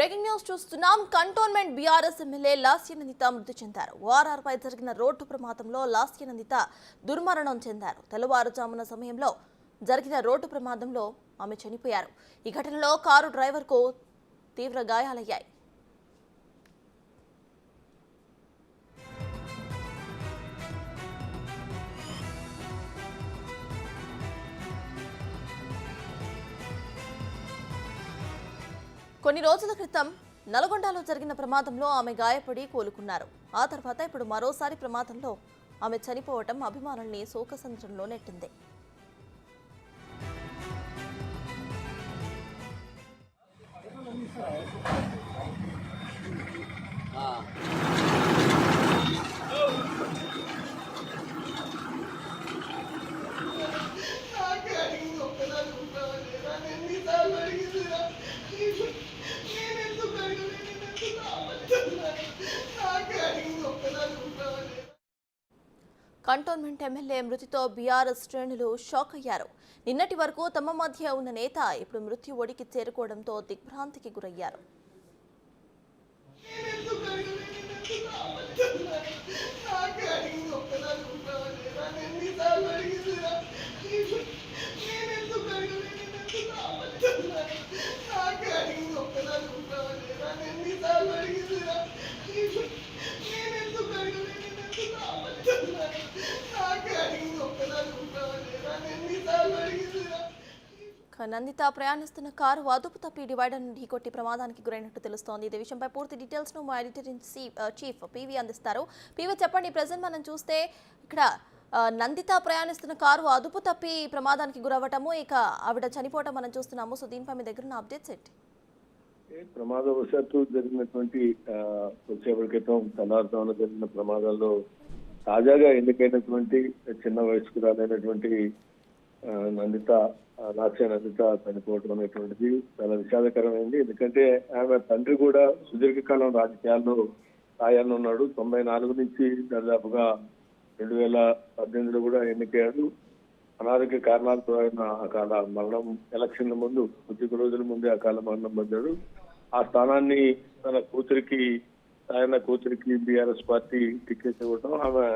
Breaking news చూస్తున్నాం. Cantonment BRS MLA Lasya Nanditha మృతి చెందారు. ఓఆర్ఆర్పై జరిగిన రోడ్డు ప్రమాదంలో లాస్యనందిత దుర్మరణం చెందారు. తెల్లవారుజామున సమయంలో జరిగిన రోడ్డు ప్రమాదంలో ఆమె చనిపోయారు. ఈ ఘటనలో కారు డ్రైవర్కు తీవ్ర గాయాలయ్యాయి. కొన్ని రోజుల క్రితం నల్గొండలో జరిగిన ప్రమాదంలో ఆమె గాయపడి కోలుకున్నారు. ఆ తర్వాత ఇప్పుడు మరోసారి ప్రమాదంలో ఆమె చనిపోవటం అభిమానుల్ని శోకసంద్రంలో నెట్టింది. కంటోన్మెంట్ ఎమ్మెల్యే మృతితో బీఆర్ఎస్ శ్రేణులు షాక్ అయ్యారు. నిన్నటి వరకు తమ మధ్య ఉన్న నేత ఇప్పుడు మృత్యు ఒడికి చేరుకోవడంతో దిగ్భ్రాంతికి గురయ్యారు. నందిత ప్రయాణిస్తున్న కారు అదుపు తప్పి డివైడర్ ఢీకొట్టి ప్రమాదానికి గురైనట్టు తెలుస్తోంది. ఇదే విషయంపై పూర్తి డీటెయిల్స్ ను మా ఎడిటర్ ఇన్ చీఫ్ పీవీ అందిస్తారు. పీవీ, చెప్పండి. ప్రెజెంట్ మనం చూస్తే ఇక్కడ నందిత ప్రయాణిస్తున్న కారు అదుపు తప్పి ప్రమాదానికి గురవ్వటము, ఇక ఆవిడ చనిపోవటం మనం చూస్తున్నాము. సో దీనిపై మీ దగ్గర ఉన్న అప్డేట్స్ ఏంటి? ప్రమాదవశాత్తు జరిగినటువంటి కొద్దిసేపటి క్రితం తెల్లారుజామున జరిగిన ప్రమాదాల్లో తాజాగా ఎన్నికైనటువంటి చిన్న వయస్కురాలైనటువంటి నందిత చనిపోవడం అనేటువంటిది చాలా విషాదకరమైంది. ఎందుకంటే ఆమె తండ్రి కూడా సుదీర్ఘకాలం రాజకీయాల్లో సాయాన్ని ఉన్నాడు. 94 నుంచి దాదాపుగా 2018లో కూడా ఎన్నికయ్యాడు. అనారోగ్య కారణాలతో ఆయన అకాల మరణం, ఎలక్షన్ల ముందు కొద్ది రోజుల ముందే అకాల మరణం పొందాడు. ఆ స్థానాన్ని తన కూతురికి బీఆర్ఎస్ పార్టీ టికెట్ ఇవ్వడం, ఆమె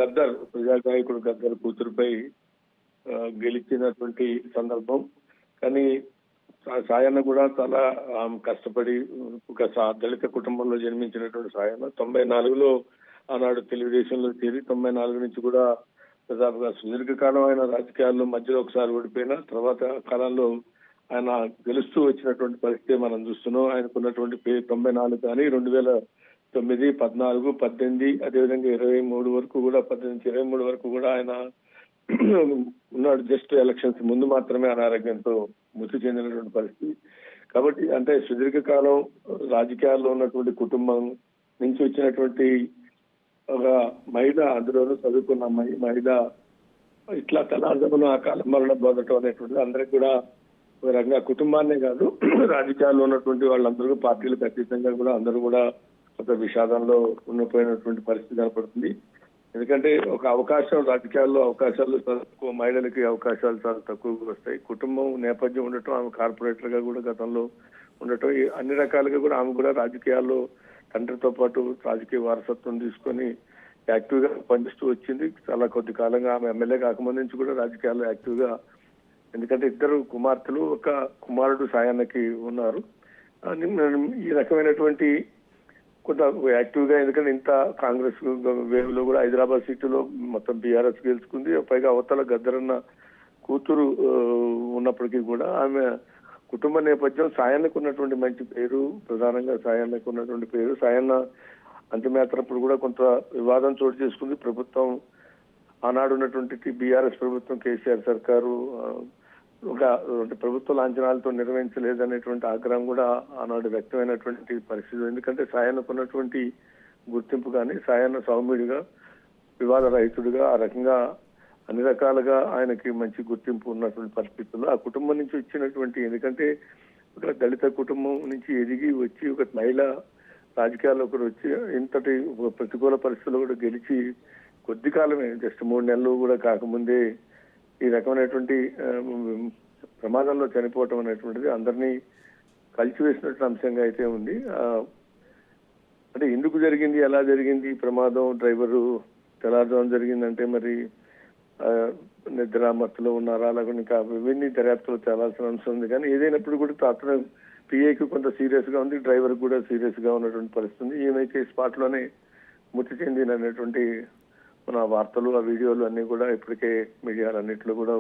గద్దర్ ప్రజాగాయకుడు గద్దర్ కూతురుపై గెలిచినటువంటి సందర్భం. కానీ సాయన్న కూడా చాలా కష్టపడి ఒక దళిత కుటుంబంలో జన్మించినటువంటి సాయన్న 94లో ఆనాడు తెలుగుదేశంలో చేరి 94 నుంచి కూడా దాదాపుగా సుదీర్ఘకాలం ఆయన రాజకీయాల్లో మధ్యలో ఒకసారి ఓడిపోయిన తర్వాత కాలంలో ఆయన గెలుస్తూ వచ్చినటువంటి పరిస్థితి మనం చూస్తున్నాం. ఆయనకున్నటువంటి 94 కానీ 2009, 14, 18 అదేవిధంగా 23 వరకు కూడా 18-23 వరకు కూడా ఆయన ఉన్నాడు. జస్ట్ ఎలక్షన్స్ ముందు మాత్రమే అనారోగ్యంతో మృతి చెందినటువంటి పరిస్థితి. కాబట్టి అంటే సుదీర్ఘకాలం రాజకీయాల్లో ఉన్నటువంటి కుటుంబం నుంచి వచ్చినటువంటి ఒక మహిళ, అందులోనూ చదువుకున్న మహిళ ఇట్లా తెల్లారుజామున అకాల మరణం పొందడం అనేటువంటిది అందరికి కూడా ఒక రకంగా కుటుంబాన్నే కాదు రాజకీయాల్లో ఉన్నటువంటి వాళ్ళందరూ పార్టీలకు అతీతంగా కూడా అందరూ కూడా ఒక విషాదంలో ఉండిపోయినటువంటి పరిస్థితి కనపడుతుంది. ఎందుకంటే ఒక అవకాశం, రాజకీయాల్లో అవకాశాలు తక్కువ, మహిళలకి అవకాశాలు చాలా తక్కువగా వస్తాయి. కుటుంబం నేపథ్యం ఉండటం, ఆమె కార్పొరేటర్ గా కూడా గతంలో ఉండటం, అన్ని రకాలుగా కూడా ఆమె కూడా రాజకీయాల్లో తండ్రితో పాటు రాజకీయ వారసత్వం తీసుకొని యాక్టివ్ గా పనిచేస్తూ వచ్చింది. చాలా కొద్ది కాలంగా ఆమె ఎమ్మెల్యే కాకముందు నుంచి కూడా రాజకీయాల్లో యాక్టివ్ గా, ఎందుకంటే 2 కుమార్తెలు, ఒక కుమారుడు సాయన్నకి ఉన్నారు. ఈ రకమైనటువంటి కొంత యాక్టివ్ గా, ఎందుకంటే ఇంత కాంగ్రెస్ వేవ్లో కూడా హైదరాబాద్ సీటులో మొత్తం బీఆర్ఎస్ గెలుచుకుంది. పైగా అవతల గద్దరన్న కూతురు ఉన్నప్పటికీ కూడా ఆమె కుటుంబ నేపథ్యం, సాయన్నకు ఉన్నటువంటి మంచి పేరు, ప్రధానంగా సాయన్నకు ఉన్నటువంటి పేరు, సాయన్న అంతిమయాత్రప్పుడు కూడా కొంత వివాదం చోటు చేసుకుంది. ప్రభుత్వం ఆనాడు ఉన్నటువంటి బీఆర్ఎస్ ప్రభుత్వం, కేసీఆర్ సర్కారు ఒక ప్రభుత్వ లాంఛనాలతో నిర్వహించలేదనేటువంటి ఆగ్రహం కూడా ఆనాడు వ్యక్తమైనటువంటి పరిస్థితి. ఎందుకంటే సాయన్నకున్నటువంటి గుర్తింపు కానీ, సాయన్న సౌమ్యుడిగా, వివాద రహితుడిగా, ఆ రకంగా అన్ని రకాలుగా ఆయనకి మంచి గుర్తింపు ఉన్నటువంటి పరిస్థితుల్లో ఆ కుటుంబం నుంచి వచ్చినటువంటి, ఎందుకంటే ఒక దళిత కుటుంబం నుంచి ఎదిగి వచ్చి ఒక మహిళ రాజకీయాల్లో కూడా వచ్చి ఇంతటి ప్రతికూల పరిస్థితుల్లో కూడా గెలిచి కొద్ది కాలమే, జస్ట్ 3 నెలలు కూడా కాకముందే ఈ రకమైనటువంటి ప్రమాదంలో చనిపోవటం అనేటువంటిది అందరినీ కలిసివేసినట్టు అంశంగా అయితే ఉంది. అంటే ఎందుకు జరిగింది, ఎలా జరిగింది ఈ ప్రమాదం, డ్రైవరు తెల్లారుజామున జరిగిందంటే మరి నిద్ర మత్తులో ఉన్నారా, లేకుంటే ఇంకా ఇవన్నీ దర్యాప్తులో తేలాల్సిన అంశం ఉంది. కానీ ఏదైనప్పుడు కూడా అతను పిఏకి కొంత సీరియస్ గా ఉంది, డ్రైవర్ కూడా సీరియస్ గా ఉన్నటువంటి పరిస్థితి. ఏమైతే స్పాట్ లోనే మృతి చెందినటువంటి మన వార్తలు, ఆ వీడియోలు అన్ని కూడా ఇప్పటికే మీడియాలన్నింటిలో కూడా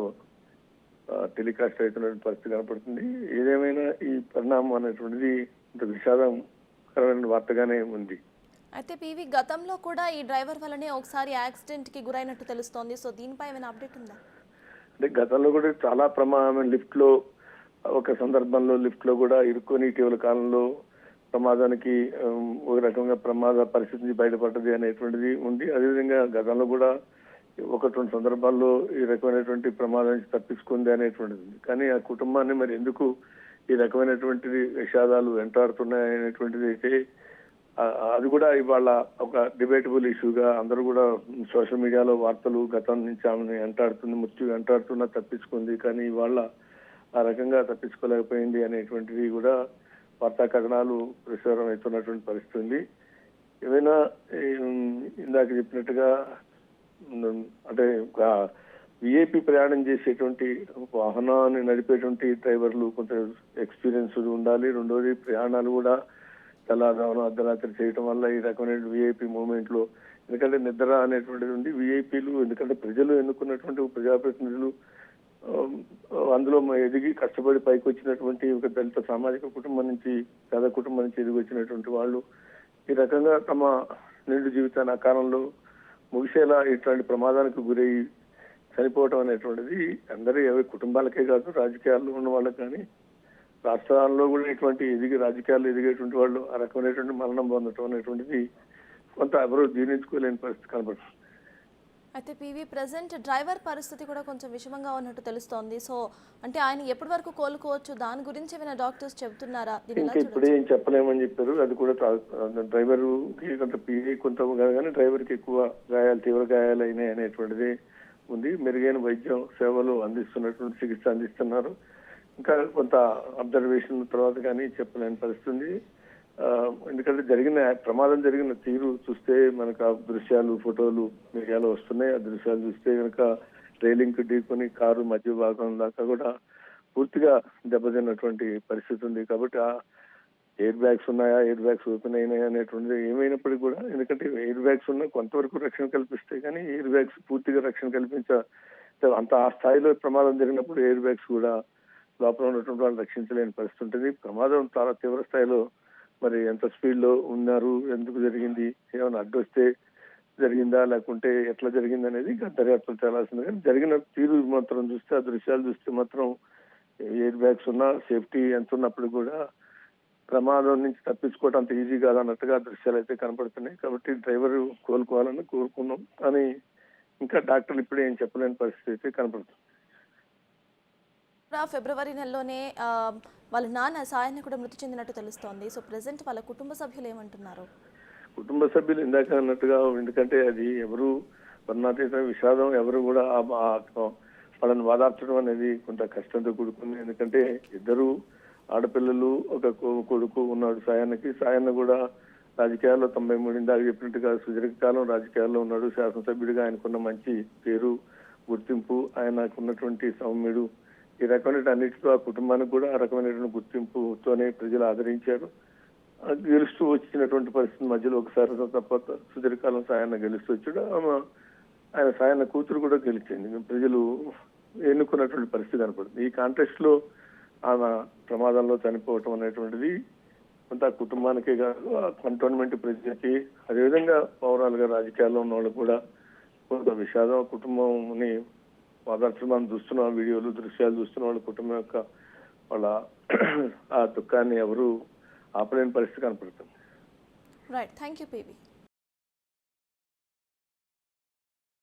టెలికాస్ట్ అవుతున్నటువంటి పరిస్థితి కనపడుతుంది. ఏదేమైనా ఈ పరిణామం అనేటువంటిది ఇంత విషాదకరమైన వార్తగానే ఉంది. అయితే పివి గతంలో కూడా ఈ డ్రైవర్ వల్లనే ఒకసారి యాక్సిడెంట్ కి గురైనట్టు తెలుస్తోంది. సో దీనిపై ఏమైనా అప్డేట్ ఉందా? అంటే గతంలో కూడా చాలా ప్రమాదం, లిఫ్ట్ లో ఒక సందర్భంలో లిఫ్ట్ లో కూడా ఇరుక్కొని ఇటీవల కాలంలో ప్రమాదానికి ఒక రకంగా ప్రమాద పరిస్థితి నుంచి బయటపడ్డది అనేటువంటిది ఉంది. అదేవిధంగా గతంలో కూడా ఒకటి రెండు సందర్భాల్లో ఈ రకమైనటువంటి ప్రమాదం నుంచి తప్పించుకుంది అనేటువంటిది ఉంది. కానీ ఆ కుటుంబాన్ని మరి ఎందుకు ఈ రకమైనటువంటి విషాదాలు వెంటాడుతున్నాయి అనేటువంటిది అయితే అది కూడా ఇవాళ ఒక డిబేటబుల్ ఇష్యూగా అందరూ కూడా సోషల్ మీడియాలో వార్తలు గతం నుంచి ఆమెను వెంటాడుతుంది, మృత్యు వెంటాడుతున్నా తప్పించుకుంది, కానీ ఇవాళ ఆ రకంగా తప్పించుకోలేకపోయింది అనేటువంటిది కూడా వార్తా కథనాలు ప్రసారం అవుతున్నటువంటి పరిస్థితి ఉంది. ఏమైనా ఇందాక చెప్పినట్టుగా అంటే విఐపి ప్రయాణం చేసేటువంటి వాహనాన్ని నడిపేటువంటి డ్రైవర్లు కొంత ఎక్స్పీరియన్స్ ఉండాలి. రెండోది ప్రయాణాలు కూడా తెల్లారుజామున అర్ధరాత్రి చేయటం వల్ల ఈ రకమైన విఐపి మూవ్మెంట్ లో, ఎందుకంటే నిద్ర అనేటువంటిది ఉంది. విఐపీలు ఎందుకంటే ప్రజలు ఎన్నుకున్నటువంటి ప్రజాప్రతినిధులు, అందులో ఎదిగి కష్టపడి పైకి వచ్చినటువంటి ఒక దళిత సామాజిక కుటుంబం నుంచి, పేద కుటుంబం నుంచి ఎదిగి వచ్చినటువంటి వాళ్ళు ఈ రకంగా తమ నిండు జీవితాన్ని ఆ కాలంలో ముగిసేలా ఇట్లాంటి ప్రమాదానికి గురయ్యి చనిపోవటం అనేటువంటిది అందరి కుటుంబాలకే కాదు, రాజకీయాల్లో ఉన్న వాళ్ళకి కానీ రాష్ట్రాల్లో కూడా ఇటువంటి రాజకీయాల్లో ఎదిగేటువంటి వాళ్ళు ఆ రకమైనటువంటి మరణం పొందటం అనేటువంటిది కొంత ఎవరు జీర్ణించుకోలేని పరిస్థితి కనబడుతుంది. అయితే పివి ప్రెసెంట్ డ్రైవర్ పరిస్థితి కూడా కొంచెం విషమంగా ఉన్నట్టు తెలుస్తోంది. సో అంటే ఆయన ఎప్పటి వరకు కోలుకోవచ్చు, దాని గురించి ఏమైనా డాక్టర్స్ చెబుతున్నారా? ఇంకా ఇప్పుడు ఏం చెప్పలేమని చెప్పారు. అది కూడా డ్రైవర్ కి కొంత పిఏ కొంత కానీ డ్రైవర్ కి ఎక్కువ గాయాలు, తీవ్ర గాయాలు అయినాయి అనేటువంటిది ఉంది. మెరుగైన వైద్యం సేవలు అందిస్తున్నటువంటి చికిత్స అందిస్తున్నారు. ఇంకా కొంత అబ్జర్వేషన్ తర్వాత కానీ చెప్పలేని పరిస్థితి. ఎందుకంటే ప్రమాదం జరిగిన తీరు చూస్తే మనకు ఆ దృశ్యాలు, ఫోటోలు మీడియాలో వస్తున్నాయి. ఆ దృశ్యాలు చూస్తే కనుక రైలింగ్ ఢీకొని కారు మధ్య భాగం దాకా కూడా పూర్తిగా దెబ్బతిన్నటువంటి పరిస్థితి ఉంది. కాబట్టి ఆ ఎయిర్ బ్యాగ్స్ ఉన్నాయా, ఎయిర్ బ్యాగ్స్ ఓపెన్ అయినాయా అనేటువంటిది ఏమైనప్పటికీ కూడా, ఎందుకంటే ఎయిర్ బ్యాగ్స్ ఉన్నా కొంతవరకు రక్షణ కల్పిస్తాయి, కానీ ఎయిర్ బ్యాగ్స్ పూర్తిగా రక్షణ అంత ఆ స్థాయిలో ప్రమాదం జరిగినప్పుడు ఎయిర్ బ్యాగ్స్ కూడా లోపల ఉన్నటువంటి వాళ్ళు రక్షించలేని పరిస్థితి ఉంటుంది. ప్రమాదం చాలా తీవ్ర స్థాయిలో మరి ఎంత స్పీడ్ లో ఉన్నారు, ఎందుకు జరిగింది, ఏమైనా అడ్డొస్తే జరిగిందా లేకుంటే ఎట్లా జరిగింది అనేది ఇంకా దర్యాప్తులు తేలాల్సింది. కానీ జరిగిన తీరు మాత్రం చూస్తే, ఆ దృశ్యాలు చూస్తే మాత్రం ఎయిర్ బ్యాగ్స్ ఉన్నా, సేఫ్టీ ఎంత ఉన్నప్పుడు కూడా ప్రమాదం నుంచి తప్పించుకోవడం అంత ఈజీ కాదన్నట్టుగా దృశ్యాలు అయితే కనపడుతున్నాయి. కాబట్టి డ్రైవర్ కోలుకోవాలని కోరుకున్నాం, కానీ ఇంకా డాక్టర్లు ఇప్పుడే ఏం చెప్పలేని పరిస్థితి అయితే కనపడుతుంది. ఫిబ్రవరి నెలలోనే వాళ్ళ నాన్న సాయన్న కూడా మృతి చెందినట్టు తెలుస్తోంది. సో ప్రెసెంట్ వాళ్ళ కుటుంబ సభ్యులు ఏమంటున్నారు? కుటుంబ సభ్యులు ఇందాక అన్నట్టుగా, ఎందుకంటే అది ఎవరు వర్ణాతీత విషాదం, ఎవరు కూడా వాళ్ళని వాదార్చడం అనేది కొంత కష్టంతో కూడుకుంది. ఎందుకంటే ఇద్దరు ఆడపిల్లలు, ఒక కొడుకు ఉన్నాడు సాయన్నకి. సాయన్న కూడా రాజకీయాల్లో 93 దాకా చెప్పినట్టుగా సుదీర్ఘకాలం రాజకీయాల్లో ఉన్నాడు. శాసనసభ్యుడిగా ఆయనకున్న మంచి పేరు, గుర్తింపు, ఆయనకున్నటువంటి సౌమ్యుడు, ఈ రకమైన అన్నిటితో ఆ కుటుంబానికి కూడా ఆ రకమైనటువంటి గుర్తింపుతోనే ప్రజలు ఆదరించారు. గెలుస్తూ వచ్చినటువంటి పరిస్థితి మధ్యలో ఒకసారి తప్ప సుదీర్ఘకాలం సాయన్న గెలుస్తూ వచ్చాడు. ఆయన సాయన్న కూతురు కూడా గెలిచింది. ప్రజలు ఎన్నుకున్నటువంటి పరిస్థితి కనపడుతుంది. ఈ కాంటెస్ట్ లో ఆమె ప్రమాదంలో చనిపోవటం అనేటువంటిది కొంత కుటుంబానికే కాదు, ఆ కంటోన్మెంట్ ప్రజలకి, అదేవిధంగా ఓవరాల్ గా రాజకీయాల్లో ఉన్న వాళ్ళకి కూడా కొంత విషాదం. కుటుంబంని మనం చూస్తున్నాం, వీడియోలు, దృశ్యాలు చూస్తున్న వాళ్ళ కుటుంబం యొక్క వాళ్ళ ఆ దుఃఖాన్ని ఎవరు ఆపలేని పరిస్థితి కనపడుతుంది. Right, thank you PV.